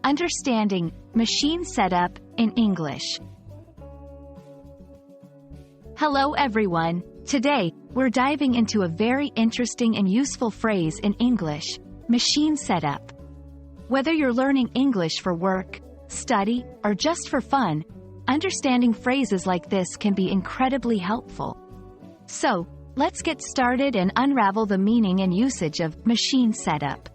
Understanding machine setup in English. Hello everyone. Today, we're diving into a very interesting and useful phrase in English, machine setup. Whether you're learning English for work, study, or just for fun, understanding phrases like this can be incredibly helpful. So, let's get started and unravel the meaning and usage of machine setup.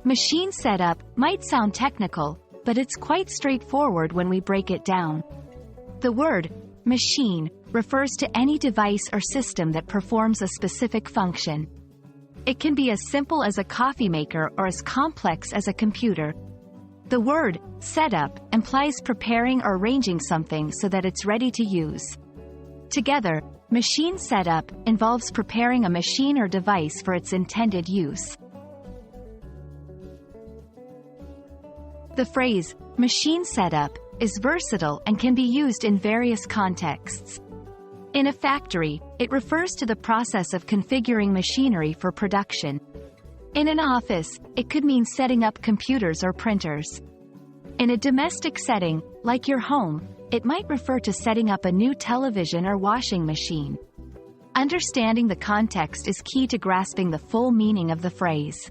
Machine setup might sound technical, but it's quite straightforward when we break it down. The word machine refers to any device or system that performs a specific function. It can be as simple as a coffee maker or as complex as a computer. The word setup implies preparing or arranging something so that it's ready to use. Together, machine setup involves preparing a machine or device for its intended use. The phrase, machine setup, is versatile and can be used in various contexts. In a factory, it refers to the process of configuring machinery for production. In an office, it could mean setting up computers or printers. In a domestic setting, like your home, it might refer to setting up a new television or washing machine. Understanding the context is key to grasping the full meaning of the phrase.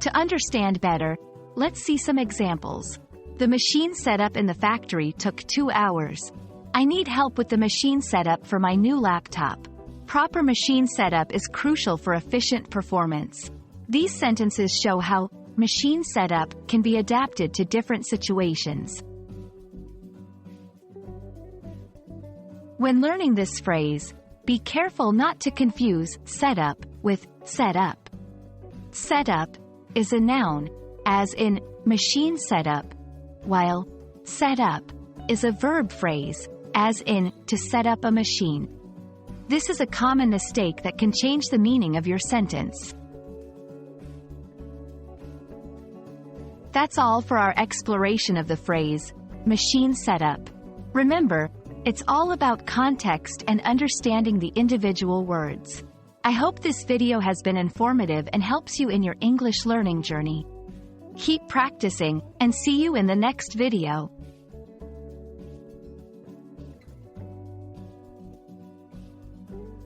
To understand better, let's see some examples. The machine setup in the factory took 2 hours. I need help with the machine setup for my new laptop. Proper machine setup is crucial for efficient performance. These sentences show how machine setup can be adapted to different situations. When learning this phrase, be careful not to confuse setup with setup. Setup is a noun, as in machine setup, while setup is a verb phrase, as in to set up a machine. This is a common mistake that can change the meaning of your sentence. That's all for our exploration of the phrase, machine setup. Remember, it's all about context and understanding the individual words. I hope this video has been informative and helps you in your English learning journey. Keep practicing, and see you in the next video.